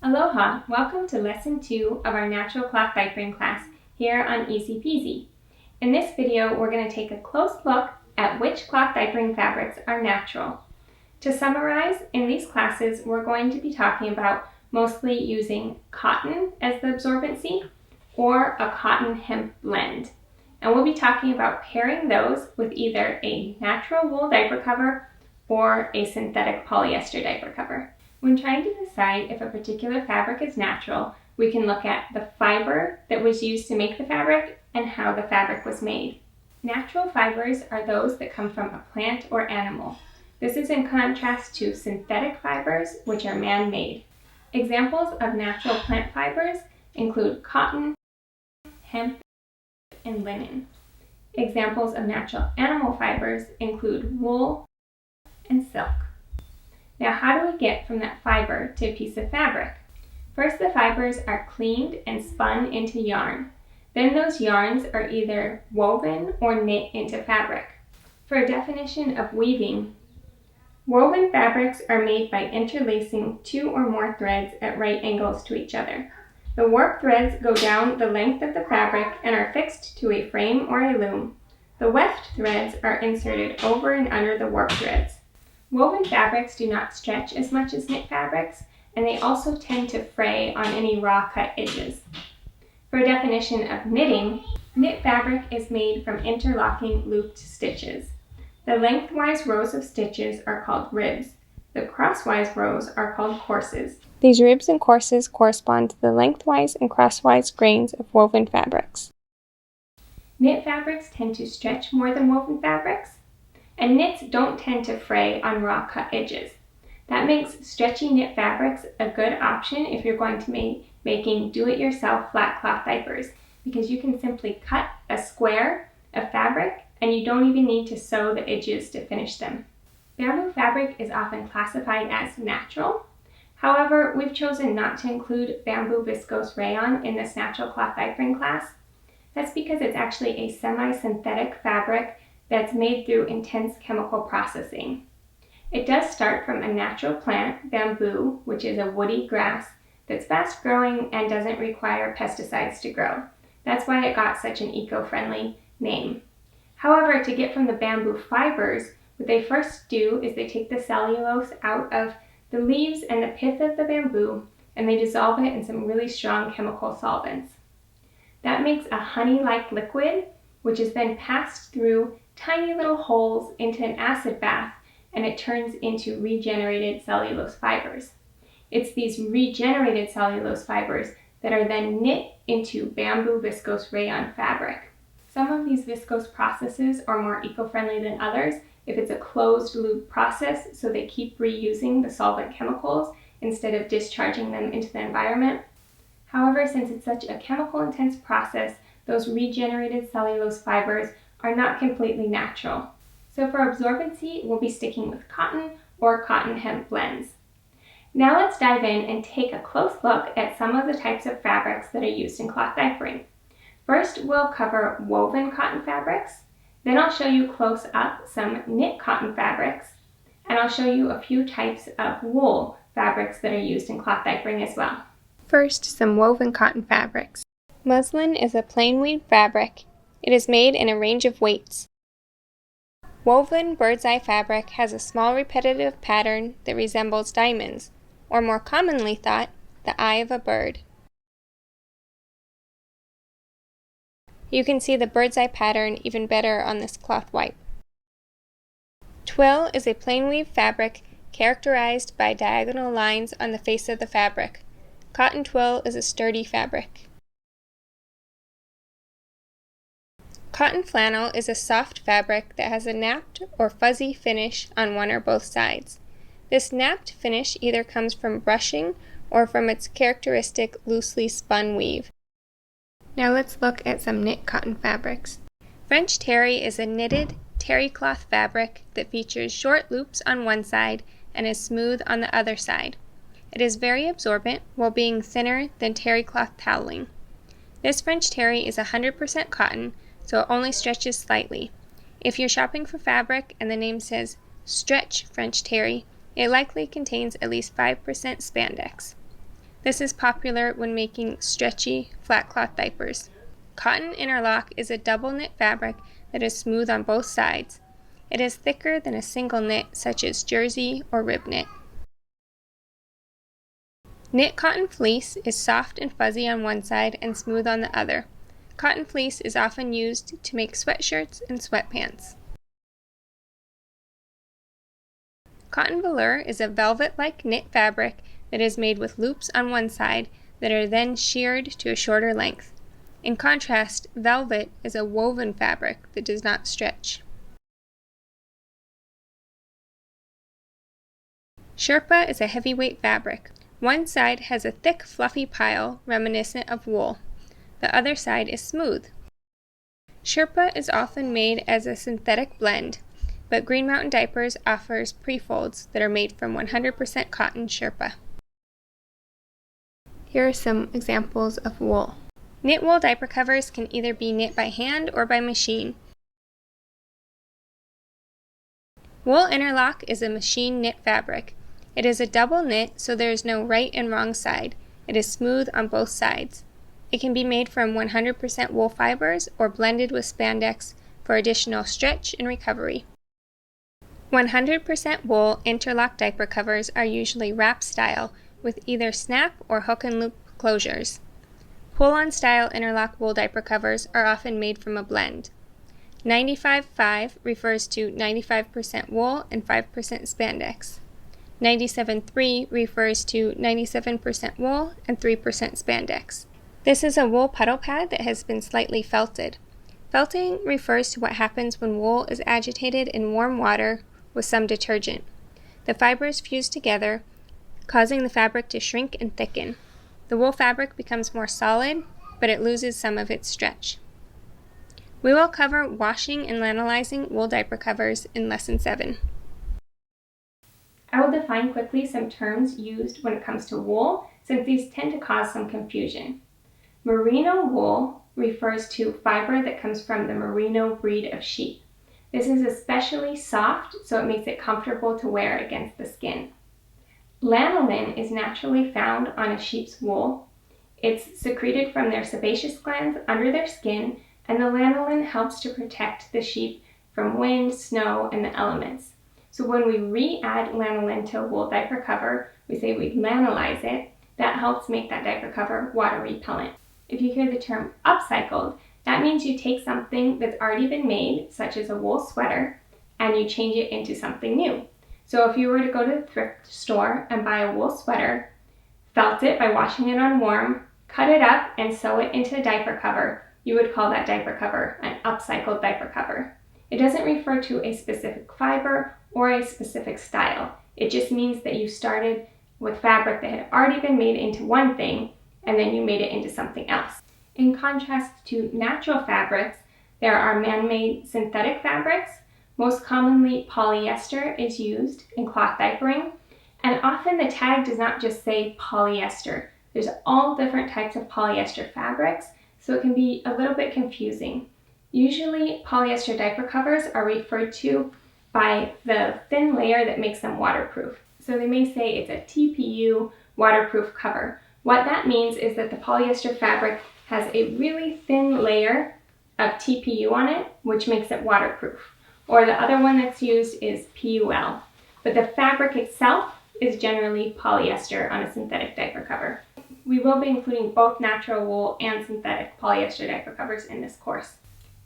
Aloha! Welcome to Lesson 2 of our Natural Cloth Diapering class here on Easy Peasy. In this video, we're going to take a close look at which cloth diapering fabrics are natural. To summarize, in these classes, we're going to be talking about mostly using cotton as the absorbency or a cotton-hemp blend. And we'll be talking about pairing those with either a natural wool diaper cover or a synthetic polyester diaper cover. When trying to decide if a particular fabric is natural, we can look at the fiber that was used to make the fabric and how the fabric was made. Natural fibers are those that come from a plant or animal. This is in contrast to synthetic fibers, which are man-made. Examples of natural plant fibers include cotton, hemp, and linen. Examples of natural animal fibers include wool and silk. Now, how do we get from that fiber to a piece of fabric? First, the fibers are cleaned and spun into yarn. Then those yarns are either woven or knit into fabric. For a definition of weaving, woven fabrics are made by interlacing two or more threads at right angles to each other. The warp threads go down the length of the fabric and are fixed to a frame or a loom. The weft threads are inserted over and under the warp threads. Woven fabrics do not stretch as much as knit fabrics, and they also tend to fray on any raw cut edges. For a definition of knitting, knit fabric is made from interlocking looped stitches. The lengthwise rows of stitches are called ribs. The crosswise rows are called courses. These ribs and courses correspond to the lengthwise and crosswise grains of woven fabrics. Knit fabrics tend to stretch more than woven fabrics, and knits don't tend to fray on raw cut edges. That makes stretchy knit fabrics a good option if you're going to be making do-it-yourself flat cloth diapers, because you can simply cut a square of fabric and you don't even need to sew the edges to finish them. Bamboo fabric is often classified as natural. However, we've chosen not to include bamboo viscose rayon in this natural cloth diapering class. That's because it's actually a semi-synthetic fabric that's made through intense chemical processing. It does start from a natural plant, bamboo, which is a woody grass that's fast growing and doesn't require pesticides to grow. That's why it got such an eco-friendly name. However, to get from the bamboo fibers, what they first do is they take the cellulose out of the leaves and the pith of the bamboo, and they dissolve it in some really strong chemical solvents. That makes a honey-like liquid, which is then passed through tiny little holes into an acid bath, and it turns into regenerated cellulose fibers. It's these regenerated cellulose fibers that are then knit into bamboo viscose rayon fabric. Some of these viscose processes are more eco-friendly than others if it's a closed loop process, so they keep reusing the solvent chemicals instead of discharging them into the environment. However, since it's such a chemical-intense process, those regenerated cellulose fibers are not completely natural. So for absorbency, we'll be sticking with cotton or cotton-hemp blends. Now let's dive in and take a close look at some of the types of fabrics that are used in cloth diapering. First, we'll cover woven cotton fabrics. Then I'll show you close up some knit cotton fabrics. And I'll show you a few types of wool fabrics that are used in cloth diapering as well. First, some woven cotton fabrics. Muslin is a plain weave fabric. It is made in a range of weights. Woven bird's eye fabric has a small repetitive pattern that resembles diamonds, or more commonly thought, the eye of a bird. You can see the bird's eye pattern even better on this cloth wipe. Twill is a plain weave fabric characterized by diagonal lines on the face of the fabric. Cotton twill is a sturdy fabric. Cotton flannel is a soft fabric that has a napped or fuzzy finish on one or both sides. This napped finish either comes from brushing or from its characteristic loosely spun weave. Now let's look at some knit cotton fabrics. French terry is a knitted terry cloth fabric that features short loops on one side and is smooth on the other side. It is very absorbent while being thinner than terry cloth toweling. This French terry is 100% cotton, so it only stretches slightly. If you're shopping for fabric and the name says stretch French terry, it likely contains at least 5% spandex. This is popular when making stretchy, flat cloth diapers. Cotton interlock is a double knit fabric that is smooth on both sides. It is thicker than a single knit, such as jersey or rib knit. Knit cotton fleece is soft and fuzzy on one side and smooth on the other. Cotton fleece is often used to make sweatshirts and sweatpants. Cotton velour is a velvet-like knit fabric that is made with loops on one side that are then sheared to a shorter length. In contrast, velvet is a woven fabric that does not stretch. Sherpa is a heavyweight fabric. One side has a thick, fluffy pile reminiscent of wool. The other side is smooth. Sherpa is often made as a synthetic blend, but Green Mountain Diapers offers pre-folds that are made from 100% cotton Sherpa. Here are some examples of wool. Knit wool diaper covers can either be knit by hand or by machine. Wool interlock is a machine knit fabric. It is a double knit, so there is no right and wrong side. It is smooth on both sides. It can be made from 100% wool fibers or blended with spandex for additional stretch and recovery. 100% wool interlock diaper covers are usually wrap style with either snap or hook and loop closures. Pull-on style interlock wool diaper covers are often made from a blend. 95-5 refers to 95% wool and 5% spandex. 97-3 refers to 97% wool and 3% spandex. This is a wool puddle pad that has been slightly felted. Felting refers to what happens when wool is agitated in warm water with some detergent. The fibers fuse together, causing the fabric to shrink and thicken. The wool fabric becomes more solid, but it loses some of its stretch. We will cover washing and lanolizing wool diaper covers in Lesson 7. I will define quickly some terms used when it comes to wool, since these tend to cause some confusion. Merino wool refers to fiber that comes from the Merino breed of sheep. This is especially soft, so it makes it comfortable to wear against the skin. Lanolin is naturally found on a sheep's wool. It's secreted from their sebaceous glands under their skin, and the lanolin helps to protect the sheep from wind, snow, and the elements. So when we re-add lanolin to a wool diaper cover, we say we lanolize it. That helps make that diaper cover water repellent. If you hear the term upcycled, that means you take something that's already been made, such as a wool sweater, and you change it into something new. So if you were to go to the thrift store and buy a wool sweater, felt it by washing it on warm, cut it up and sew it into a diaper cover, you would call that diaper cover an upcycled diaper cover. It doesn't refer to a specific fiber or a specific style. It just means that you started with fabric that had already been made into one thing and then you made it into something else. In contrast to natural fabrics, there are man-made synthetic fabrics. Most commonly, polyester is used in cloth diapering, and often the tag does not just say polyester. There's all different types of polyester fabrics, so it can be a little bit confusing. Usually, polyester diaper covers are referred to by the thin layer that makes them waterproof. So they may say it's a TPU waterproof cover. What that means is that the polyester fabric has a really thin layer of TPU on it, which makes it waterproof. Or the other one that's used is PUL. But the fabric itself is generally polyester on a synthetic diaper cover. We will be including both natural wool and synthetic polyester diaper covers in this course.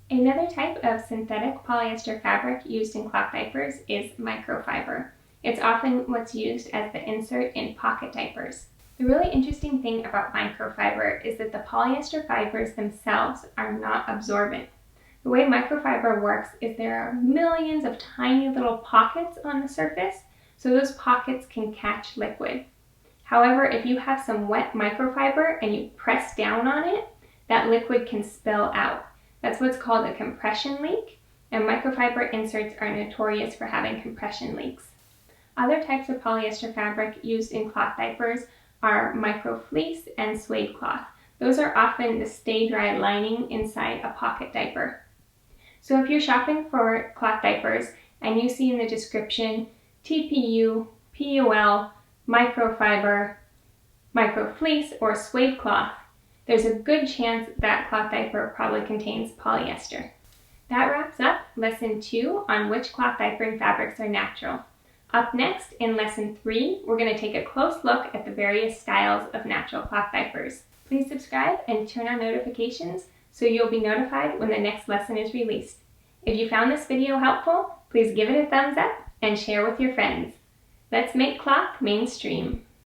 Another type of synthetic polyester fabric used in cloth diapers is microfiber. It's often what's used as the insert in pocket diapers. The really interesting thing about microfiber is that the polyester fibers themselves are not absorbent. The way microfiber works is there are millions of tiny little pockets on the surface, so those pockets can catch liquid. However, if you have some wet microfiber and you press down on it, that liquid can spill out. That's what's called a compression leak, and microfiber inserts are notorious for having compression leaks. Other types of polyester fabric used in cloth diapers are microfleece and suede cloth. Those are often the stay-dry lining inside a pocket diaper. So if you're shopping for cloth diapers and you see in the description TPU, PUL, microfiber, micro fleece, or suede cloth, there's a good chance that cloth diaper probably contains polyester. That wraps up Lesson 2 on which cloth diapering fabrics are natural. Up next, in Lesson 3, we're going to take a close look at the various styles of natural cloth diapers. Please subscribe and turn on notifications so you'll be notified when the next lesson is released. If you found this video helpful, please give it a thumbs up and share with your friends. Let's make cloth mainstream.